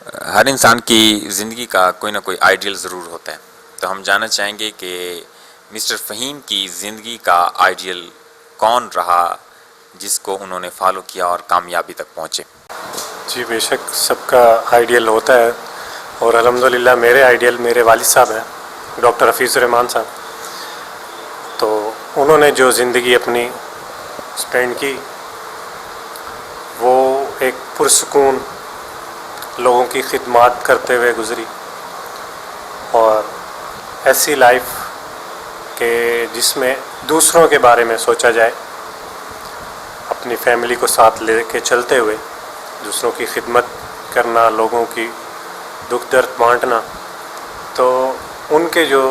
ہر انسان کی زندگی کا کوئی نہ کوئی آئیڈیل ضرور ہوتا ہے، تو ہم جاننا چاہیں گے کہ مسٹر فہیم کی زندگی کا آئیڈیل کون رہا جس کو انہوں نے فالو کیا اور کامیابی تک پہنچے؟ جی بے شک سب کا آئیڈیل ہوتا ہے، اور الحمدللہ میرے آئیڈیل میرے والد صاحب ہیں، ڈاکٹر حفیظ الرحمان صاحب۔ تو انہوں نے جو زندگی اپنی اسپینڈ کی وہ ایک پرسکون لوگوں کی خدمات کرتے ہوئے گزری، اور ایسی لائف کہ جس میں دوسروں کے بارے میں سوچا جائے، اپنی فیملی کو ساتھ لے کے چلتے ہوئے دوسروں کی خدمت کرنا، لوگوں کی دکھ درد بانٹنا۔ تو ان کے جو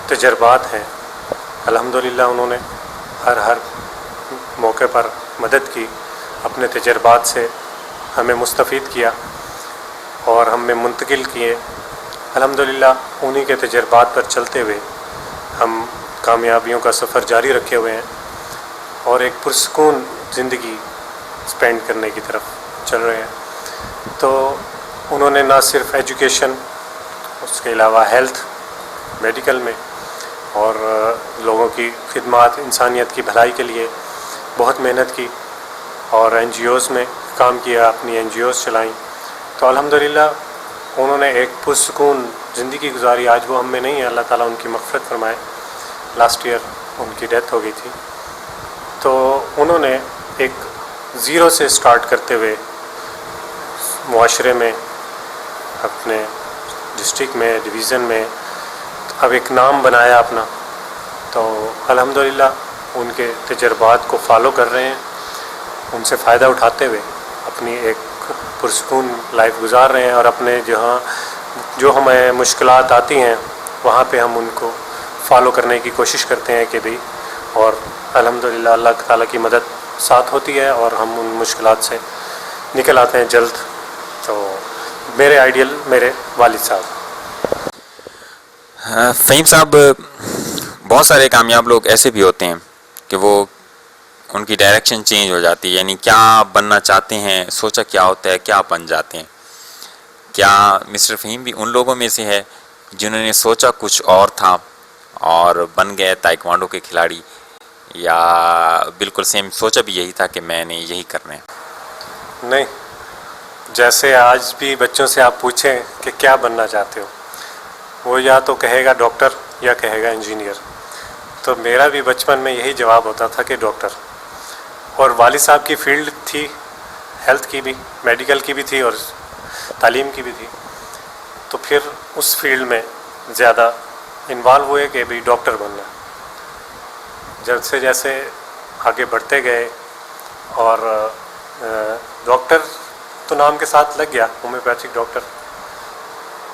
تجربات ہیں الحمدللہ انہوں نے ہر موقع پر مدد کی، اپنے تجربات سے ہمیں مستفید کیا اور ہم میں منتقل کیے۔ الحمدللہ انہی کے تجربات پر چلتے ہوئے ہم کامیابیوں کا سفر جاری رکھے ہوئے ہیں اور ایک پرسکون زندگی اسپینڈ کرنے کی طرف چل رہے ہیں۔ تو انہوں نے نہ صرف ایجوکیشن، اس کے علاوہ ہیلتھ، میڈیکل میں، اور لوگوں کی خدمات، انسانیت کی بھلائی کے لیے بہت محنت کی، اور این جی اوز میں کام کیا، اپنی این جی اوز چلائیں۔ تو الحمدللہ انہوں نے ایک پرسکون زندگی گزاری۔ آج وہ ہم میں نہیں ہے، اللہ تعالیٰ ان کی مغفرت فرمائے۔ لاسٹ ایئر ان کی ڈیتھ ہو گئی تھی۔ تو انہوں نے ایک زیرو سے سٹارٹ کرتے ہوئے معاشرے میں، اپنے ڈسٹرکٹ میں، ڈویژن میں اب ایک نام بنایا اپنا۔ تو الحمدللہ ان کے تجربات کو فالو کر رہے ہیں، ان سے فائدہ اٹھاتے ہوئے اپنی ایک پرسکون لائف گزار رہے ہیں، اور اپنے جہاں جو ہمیں مشکلات آتی ہیں وہاں پہ ہم ان کو فالو کرنے کی کوشش کرتے ہیں کہ بھئی، اور الحمدللہ اللہ تعالیٰ کی مدد ساتھ ہوتی ہے اور ہم ان مشکلات سے نکل آتے ہیں جلد۔ تو میرے آئیڈیل میرے والد صاحب۔ فہیم صاحب، بہت سارے کامیاب لوگ ایسے بھی ہوتے ہیں کہ وہ ان کی ڈائریکشن چینج ہو جاتی ہے، یعنی کیا بننا چاہتے ہیں، سوچا کیا ہوتا ہے، کیا بن جاتے ہیں۔ کیا مسٹر فہیم بھی ان لوگوں میں سے ہے جنہوں نے سوچا کچھ اور تھا اور بن گئے تائیکوانڈو کے کھلاڑی، یا بالکل سیم سوچا بھی یہی تھا کہ میں نے یہی کرنا ہے؟ نہیں، جیسے آج بھی بچوں سے آپ پوچھیں کہ کیا بننا چاہتے ہو، وہ یا تو کہے گا ڈاکٹر یا کہے گا انجینئر۔ تو میرا بھی بچپن میں یہی جواب ہوتا تھا کہ ڈاکٹر، اور والد صاحب کی فیلڈ تھی ہیلتھ کی بھی، میڈیکل کی بھی تھی اور تعلیم کی بھی تھی۔ تو پھر اس فیلڈ میں زیادہ انوالو ہوئے کہ بھی ڈاکٹر بننا۔ جیسے جیسے آگے بڑھتے گئے، اور ڈاکٹر تو نام کے ساتھ لگ گیا، ہومیوپیتھک ڈاکٹر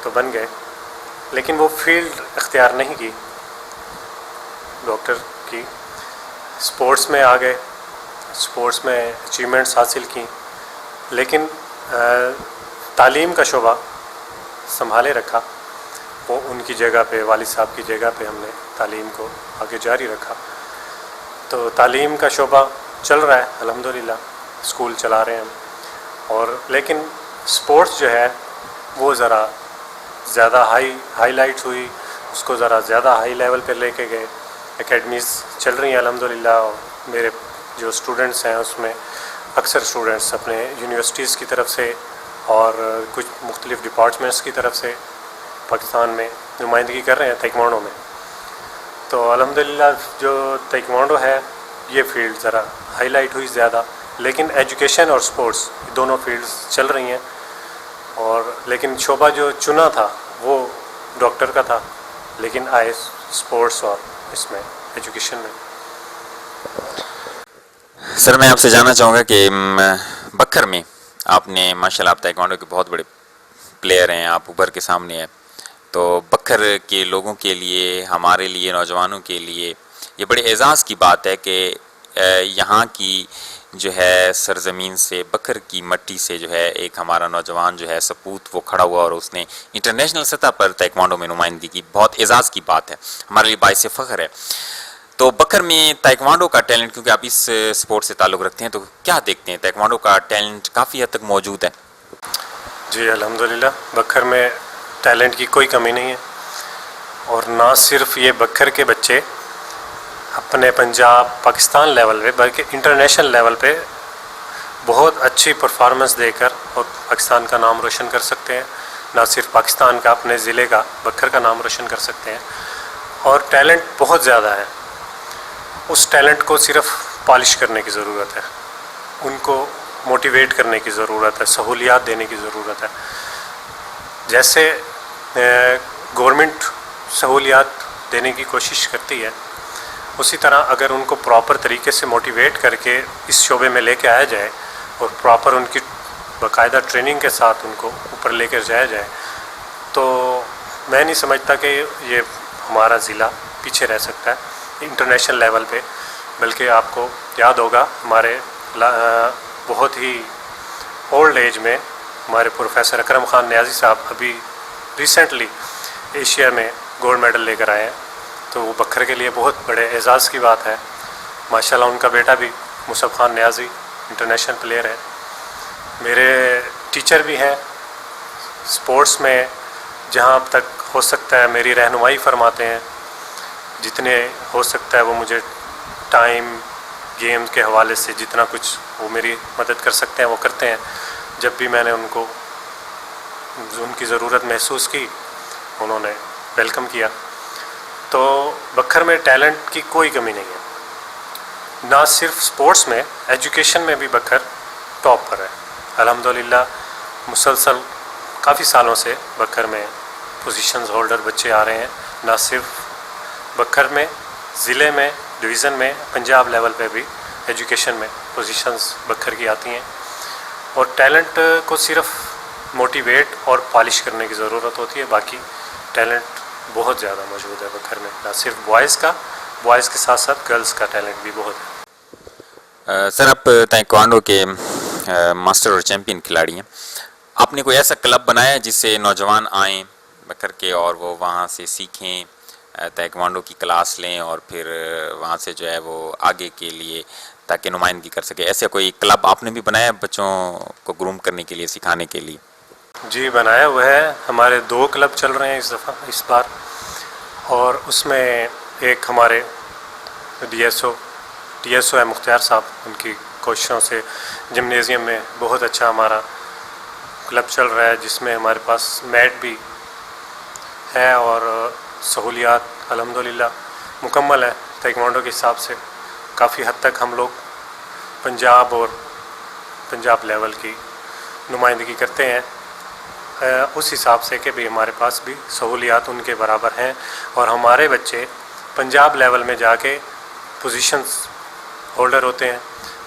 تو بن گئے، لیکن وہ فیلڈ اختیار نہیں کی ڈاکٹر کی۔ اسپورٹس میں آ گئے، اسپورٹس میں اچیومنٹس حاصل کی، لیکن تعلیم کا شعبہ سنبھالے رکھا۔ وہ ان کی جگہ پہ، والد صاحب کی جگہ پہ ہم نے تعلیم کو آگے جاری رکھا۔ تو تعلیم کا شعبہ چل رہا ہے الحمدللہ، اسکول چلا رہے ہیں ہم، اور لیکن اسپورٹس جو ہے وہ ذرا زیادہ ہائی لائٹ ہوئی، اس کو ذرا زیادہ ہائی لیول پہ لے کے گئے۔ اکیڈمیز چل رہی ہیں الحمدللہ، اور میرے جو اسٹوڈنٹس ہیں اس میں اکثر اسٹوڈنٹس اپنے یونیورسٹیز کی طرف سے اور کچھ مختلف ڈپارٹمنٹس کی طرف سے پاکستان میں نمائندگی کر رہے ہیں تائیکوانڈو میں۔ تو الحمدللہ جو تائیکوانڈو ہے یہ فیلڈ ذرا ہائی لائٹ ہوئی زیادہ، لیکن ایجوکیشن اور سپورٹس دونوں فیلڈز چل رہی ہیں، اور لیکن شعبہ جو چنا تھا وہ ڈاکٹر کا تھا، لیکن آئے سپورٹس اور اس میں ایجوکیشن میں۔ سر، میں آپ سے جاننا چاہوں گا کہ بکر میں آپ نے ماشاءاللہ، آپ تائیکوانڈو کے بہت بڑے پلیئر ہیں، آپ ابھر کے سامنے ہیں، تو بکر کے لوگوں کے لیے، ہمارے لیے، نوجوانوں کے لیے یہ بڑے اعزاز کی بات ہے کہ یہاں کی جو ہے سرزمین سے، بکر کی مٹی سے جو ہے ایک ہمارا نوجوان جو ہے سپوت وہ کھڑا ہوا اور اس نے انٹرنیشنل سطح پر تائیکوانڈو میں نمائندگی کی۔ بہت اعزاز کی بات ہے، ہمارے لیے باعث فخر ہے۔ تو بکر میں تائیکوانڈو کا ٹیلنٹ، کیونکہ آپ اس سپورٹ سے تعلق رکھتے ہیں، تو کیا دیکھتے ہیں تائیکوانڈو کا ٹیلنٹ کافی حد تک موجود ہے؟ جی الحمدللہ بکھر میں ٹیلنٹ کی کوئی کمی نہیں ہے، اور نہ صرف یہ بکھر کے بچے اپنے پنجاب پاکستان لیول پہ بلکہ انٹرنیشنل لیول پہ بہت اچھی پرفارمنس دے کر اور پاکستان کا نام روشن کر سکتے ہیں. نہ صرف پاکستان کا، اپنے ضلع کا بکھر کا نام روشن کر سکتے ہیں، اور ٹیلنٹ بہت زیادہ ہے. اس ٹیلنٹ کو صرف پالش کرنے کی ضرورت ہے، ان کو موٹیویٹ کرنے کی ضرورت ہے، سہولیات دینے کی ضرورت ہے. جیسے گورنمنٹ سہولیات دینے کی کوشش کرتی ہے، اسی طرح اگر ان کو پراپر طریقے سے موٹیویٹ کر کے اس شعبے میں لے کے آیا جائے اور پراپر ان کی باقاعدہ ٹریننگ کے ساتھ ان کو اوپر لے کر جایا جائے، تو میں نہیں سمجھتا کہ یہ ہمارا ضلع پیچھے رہ سکتا ہے انٹرنیشنل لیول پہ. بلکہ آپ کو یاد ہوگا ہمارے بہت ہی اولڈ ایج میں ہمارے پروفیسر اکرم خان نیازی صاحب ابھی ریسنٹلی ایشیا میں گولڈ میڈل لے کر آئے ہیں، تو وہ بکھر کے لیے بہت بڑے اعزاز کی بات ہے. ماشاءاللہ ان کا بیٹا بھی مصعب خان نیازی انٹرنیشنل پلیئر ہے. میرے ٹیچر بھی ہیں اسپورٹس میں، جہاں تک ہو سکتا ہے میری رہنمائی فرماتے ہیں، جتنے ہو سکتا ہے وہ مجھے ٹائم گیم کے حوالے سے جتنا کچھ وہ میری مدد کر سکتے ہیں وہ کرتے ہیں. جب بھی میں نے ان کو ان کی ضرورت محسوس کی انہوں نے ویلکم کیا. تو بکھر میں ٹیلنٹ کی کوئی کمی نہیں ہے. نہ صرف سپورٹس میں، ایجوکیشن میں بھی بکھر ٹاپ پر ہے الحمدللہ. مسلسل کافی سالوں سے بکھر میں پوزیشنز ہولڈر بچے آ رہے ہیں. نہ صرف بکھر میں، ضلع میں، ڈویژن میں، پنجاب لیول پہ بھی ایجوکیشن میں پوزیشنز بکھر کی آتی ہیں. اور ٹیلنٹ کو صرف موٹیویٹ اور پالش کرنے کی ضرورت ہوتی ہے. باقی ٹیلنٹ بہت زیادہ موجود ہے بکھر میں، نہ صرف بوائز کے ساتھ ساتھ گرلز کا ٹیلنٹ بھی بہت ہے. سر آپ تائیکوانڈو کے ماسٹر اور چیمپئن کھلاڑی ہیں. آپ نے کوئی ایسا کلب بنایا ہے جس سے نوجوان آئیں بکھر کے اور وہ وہاں سے سیکھیں، تائیکوانڈو کی کلاس لیں اور پھر وہاں سے جو ہے وہ آگے کے لیے تاکہ نمائندگی کر سکے؟ ایسا کوئی کلب آپ نے بھی بنایا ہے بچوں کو گروم کرنے کے لیے، سکھانے کے لیے؟ جی بنایا ہوا ہے. ہمارے 2 کلب چل رہے ہیں اس بار، اور اس میں ایک ہمارے ڈی ایس او ہے مختار صاحب، ان کی کوششوں سے جمنیزیم میں بہت اچھا ہمارا کلب چل رہا ہے، جس میں ہمارے پاس میٹ بھی ہے اور سہولیات الحمدللہ مکمل ہے. تائیکوانڈو کے حساب سے کافی حد تک ہم لوگ پنجاب لیول کی نمائندگی کرتے ہیں، اس حساب سے کہ بھی ہمارے پاس بھی سہولیات ان کے برابر ہیں، اور ہمارے بچے پنجاب لیول میں جا کے پوزیشنز ہولڈر ہوتے ہیں.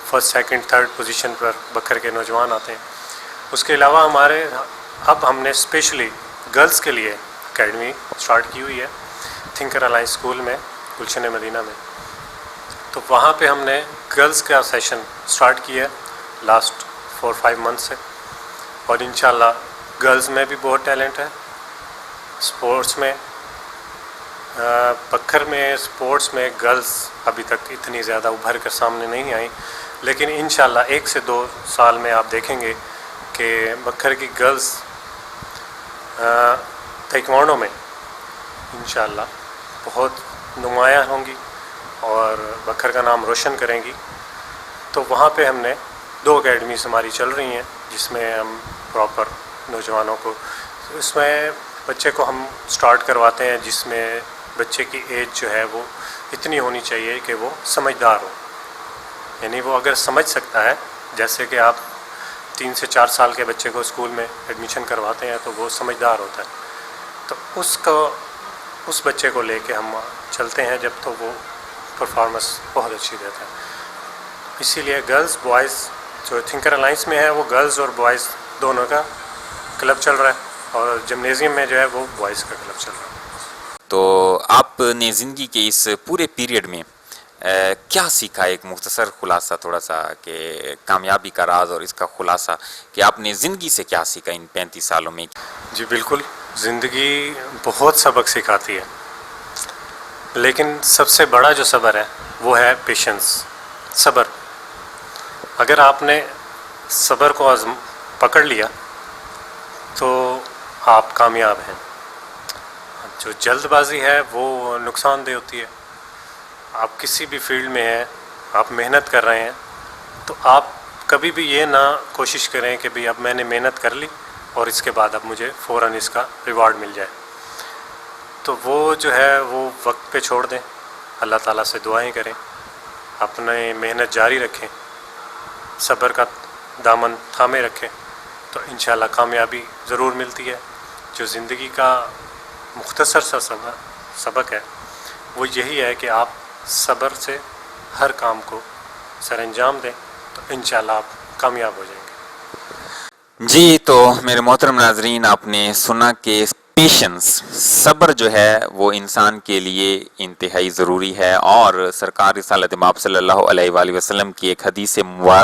فرسٹ سیکنڈ تھرڈ پوزیشن پر بکھر کے نوجوان آتے ہیں. اس کے علاوہ اب ہم نے اسپیشلی گرلز کے لیے اکیڈمی اسٹارٹ کی ہوئی ہے تھنکر الائنس اسکول میں، گلشن مدینہ میں. تو وہاں پہ ہم نے گرلز کا سیشن اسٹارٹ کیا ہے لاسٹ 4-5 منتھ سے، اور انشاءاللہ گرلز میں بھی بہت ٹیلنٹ ہے. سپورٹس میں بکھر میں سپورٹس میں گرلز ابھی تک اتنی زیادہ ابھر کر سامنے نہیں آئیں، لیکن انشاءاللہ 1 سے 2 سال میں آپ دیکھیں گے کہ بکھر کی گرلز تائیکوانڈو میں انشاءاللہ بہت نمایاں ہوں گی اور بکھر کا نام روشن کریں گی. تو وہاں پہ ہم نے 2 اکیڈمیز ہماری چل رہی ہیں، جس میں ہم پراپر نوجوانوں کو، اس میں بچے کو ہم سٹارٹ کرواتے ہیں جس میں بچے کی ایج جو ہے وہ اتنی ہونی چاہیے کہ وہ سمجھدار ہو. یعنی وہ اگر سمجھ سکتا ہے، جیسے کہ آپ 3 سے 4 سال کے بچے کو اسکول میں ایڈمیشن کرواتے ہیں تو وہ سمجھدار ہوتا ہے. تو اس بچے کو لے کے ہم چلتے ہیں جب تو وہ پرفارمنس بہت اچھی دیتا ہے. اسی لیے گرلز بوائز جو تھنکر الائنس میں ہے وہ گرلز اور بوائز دونوں کا کلب چل رہا ہے، اور جمنیزیم میں جو ہے وہ بوائز کا کلب چل رہا ہے. تو آپ نے زندگی کے اس پورے پیریڈ میں کیا سیکھا؟ ایک مختصر خلاصہ تھوڑا سا، کہ کامیابی کا راز اور اس کا خلاصہ کہ آپ نے زندگی سے کیا سیکھا ان 35 سالوں میں؟ جی بالکل، زندگی بہت سبق سکھاتی ہے، لیکن سب سے بڑا جو صبر ہے وہ ہے پیشنس، صبر. اگر آپ نے صبر کو پکڑ لیا تو آپ کامیاب ہیں. جو جلد بازی ہے وہ نقصان دہ ہوتی ہے. آپ کسی بھی فیلڈ میں ہیں, آپ محنت کر رہے ہیں, تو آپ کبھی بھی یہ نہ کوشش کریں کہ بھئی اب میں نے محنت کر لی اور اس کے بعد اب مجھے فوراً اس کا ریوارڈ مل جائے. تو وہ جو ہے وہ وقت پہ چھوڑ دیں, اللہ تعالیٰ سے دعائیں کریں, اپنے محنت جاری رکھیں, صبر کا دامن تھامے رکھیں, تو انشاءاللہ کامیابی ضرور ملتی ہے. جو زندگی کا مختصر سا سبق ہے وہ یہی ہے کہ آپ صبر سے ہر کام کو سر انجام دیں, تو انشاءاللہ آپ کامیاب ہو جائیں گے. جی, تو میرے محترم ناظرین, آپ نے سنا کہ پیشنس, صبر جو ہے وہ انسان کے لیے انتہائی ضروری ہے, اور سرکار رسالت مآب صلی اللہ علیہ وآلہ وسلم کی ایک حدیث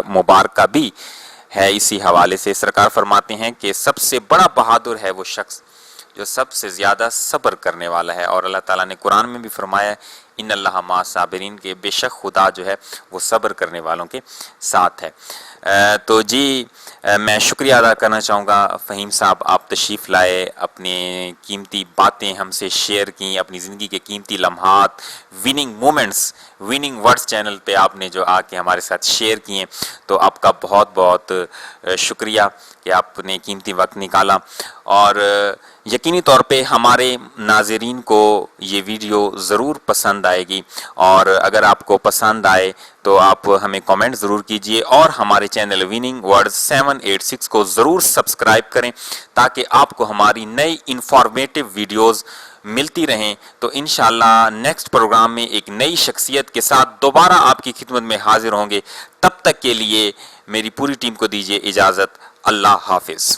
مبارکہ بھی ہے اسی حوالے سے. سرکار فرماتے ہیں کہ سب سے بڑا بہادر ہے وہ شخص جو سب سے زیادہ صبر کرنے والا ہے, اور اللہ تعالیٰ نے قرآن میں بھی فرمایا ان اللہ مع الصابرین, کے بے شک خدا جو ہے وہ صبر کرنے والوں کے ساتھ ہے. تو جی, میں شکریہ ادا کرنا چاہوں گا فہیم صاحب, آپ تشریف لائے, اپنے قیمتی باتیں ہم سے شیئر کیں, اپنی زندگی کے قیمتی لمحات, winning moments, winning words channel پہ آپ نے جو آ کے ہمارے ساتھ شیئر کیے, تو آپ کا بہت بہت شکریہ کہ آپ نے قیمتی وقت نکالا. اور یقینی طور پہ ہمارے ناظرین کو یہ ویڈیو ضرور پسند آئے گی, اور اگر آپ کو پسند آئے تو آپ ہمیں کامنٹ ضرور کیجئے, اور ہمارے چینل وننگ ورڈز 786 کو ضرور سبسکرائب کریں تاکہ آپ کو ہماری نئی انفارمیٹیو ویڈیوز ملتی رہیں. تو انشاءاللہ نیکسٹ پروگرام میں ایک نئی شخصیت کے ساتھ دوبارہ آپ کی خدمت میں حاضر ہوں گے. تب تک کے لیے میری پوری ٹیم کو دیجیے اجازت. اللہ حافظ.